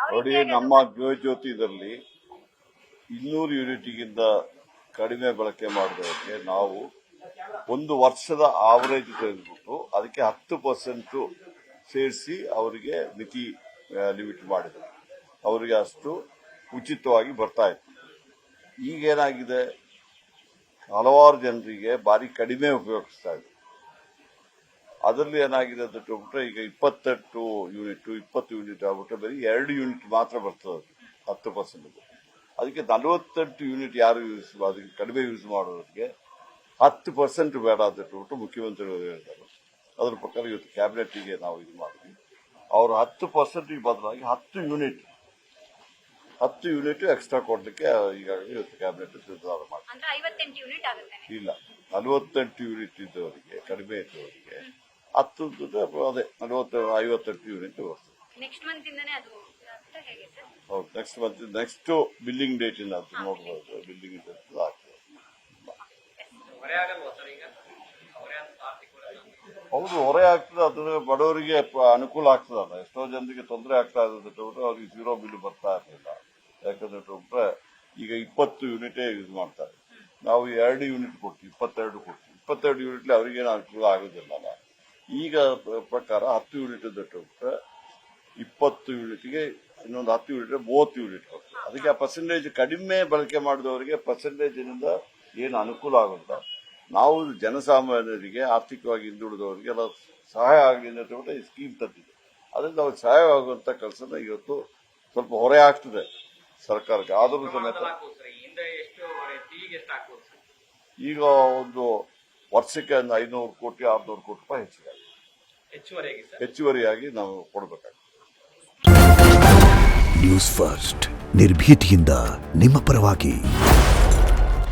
ನೋಡಿ, ನಮ್ಮ ಗೃಹಜ್ಯೋತಿ ಇದರಲ್ಲಿ 200 ಯೂನಿಟ್ಗಿಂತ ಕಡಿಮೆ ಬಳಕೆ ಮಾಡಿದವರಿಗೆ ನಾವು ಒಂದು ವರ್ಷದ ಆವರೇಜ್ ತೆಗೆದುಬಿಟ್ಟು ಅದಕ್ಕೆ 10% ಸೇರಿಸಿ ಅವರಿಗೆ ಮಿತಿ ಲಿಮಿಟ್ ಮಾಡಿದರು. ಅವರಿಗೆ ಅಷ್ಟು ಉಚಿತವಾಗಿ ಬರ್ತಾ ಇತ್ತು. ಈಗೇನಾಗಿದೆ, ಹಲವಾರು ಜನರಿಗೆ ಭಾರಿ ಕಡಿಮೆ ಉಪಯೋಗಿಸ್ತಾ ಇದೆ. ಅದರಲ್ಲಿ ಏನಾಗಿದೆ ಅಂತ ಹೇಳ್ಬಿಟ್ರೆ ಈಗ 28 ಯೂನಿಟ್ 20 ಯೂನಿಟ್ ಆಗ್ಬಿಟ್ರೆ ಬರೀ 2 ಯೂನಿಟ್ ಮಾತ್ರ ಬರ್ತದೆ 10%. ಅದಕ್ಕೆ 48 ಯೂನಿಟ್ ಯಾರು ಅದಕ್ಕೆ ಕಡಿಮೆ ಯೂಸ್ ಮಾಡೋದಕ್ಕೆ 10% ಬೇಡ ಅಂತ ಹೇಳ್ಬಿಟ್ಟು ಮುಖ್ಯಮಂತ್ರಿಗಳು ಹೇಳ್ತಾರೆ. ಅದ್ರ ಪ್ರಕಾರ ಇವತ್ತು ಕ್ಯಾಬಿನೆಟ್ಗೆ ನಾವು ಇದು ಮಾಡಿದ್ವಿ. ಅವರು 10% ಬದಲಾಗಿ 10 ಯೂನಿಟ್ ಎಕ್ಸ್ಟ್ರಾ ಕೊಡ್ಲಿಕ್ಕೆ ಈಗಾಗಲೇ ಇವತ್ತು ಕ್ಯಾಬಿನೆಟ್ ನಿರ್ಧಾರ ಮಾಡಿ. ಇಲ್ಲ, 48 ಯೂನಿಟ್ ಇದ್ದವರಿಗೆ ಕಡಿಮೆ ಇದ್ದವರಿಗೆ 10 ಅದೇ 58 ಯೂನಿಟ್ ಬರ್ತದೆ. ಹೌದು, next month next billing date ಇಂದ ಅದು ನೋಡ್ಬೋದು. ಬಿಲ್ಲಿಂಗ್ ಡೇಟ್ ಆಗ್ತದೆ. ಹೌದು, ಹೊರೆ ಆಗ್ತದೆ. ಅದ್ರ ಬಡವರಿಗೆ ಅನುಕೂಲ ಆಗ್ತದಲ್ಲ. ಎಷ್ಟೋ ಜನರಿಗೆ ತೊಂದರೆ ಆಗ್ತಾ ಇದೆ. ಅವ್ರಿಗೆ 0 ಬಿಲ್ ಬರ್ತಾ ಇರಲಿಲ್ಲ. ಯಾಕಂದ್ರೆ ಈಗ 20 ಯೂನಿಟೇ ಯೂಸ್ ಮಾಡ್ತಾರೆ. ನಾವು 2 ಯೂನಿಟ್ ಕೊಡ್ತೀವಿ, 22 ಕೊಡ್ತೀವಿ. 22 ಯೂನಿಟ್ಲಿ ಅವ್ರಿಗೇನು ಅನುಕೂಲ ಆಗೋದಿಲ್ಲ. ಈಗ ಪ್ರಕಾರ 10 ಯೂನಿಟ್ ಬಿಟ್ರೆ 20 ಯೂನಿಟ್ಗೆ ಇನ್ನೊಂದು 10 ಯೂನಿಟ್ 30 ಯೂನಿಟ್ ಕೊಡ್ತೀವಿ. ಅದಕ್ಕೆ ಆ ಪರ್ಸೆಂಟೇಜ್ ಕಡಿಮೆ ಬಳಕೆ ಮಾಡಿದವರಿಗೆ ಪರ್ಸೆಂಟೇಜಿನಿಂದ ಏನು ಅನುಕೂಲ ಆಗುತ್ತಾ, ನಾವು ಜನಸಾಮಾನ್ಯರಿಗೆ ಆರ್ಥಿಕವಾಗಿ ಹಿಂದುಳಿದವರಿಗೆ ಎಲ್ಲ ಸಹಾಯ ಆಗಲಿ ಅಂತ ಈ ಸ್ಕೀಮ್ ತಂದಿದೆ. ಅದರಿಂದ ಅವ್ರಿಗೆ ಸಹಾಯ ಆಗುವಂತ ಕೆಲಸನ ಇವತ್ತು ಸ್ವಲ್ಪ ಹೊರೆ ಆಗ್ತದೆ ಸರ್ಕಾರಕ್ಕೆ. ಆದರೂ ಸಮೇತ ಈಗ ಒಂದು ವರ್ಷಕ್ಕೆ 500 ಕೋಟಿ 600 ಕೋಟಿ ರೂಪಾಯಿ ಹೆಚ್ಚುವರಿಯಾಗಿ ನಾವು ಕೊಡಬೇಕಾಗ್ತದೆ. ನ್ಯೂಸ್ ಫಸ್ಟ್ ನಿರ್ಭೀತಿಯಿಂದ ನಿಮ್ಮ ಪರವಾಗಿ.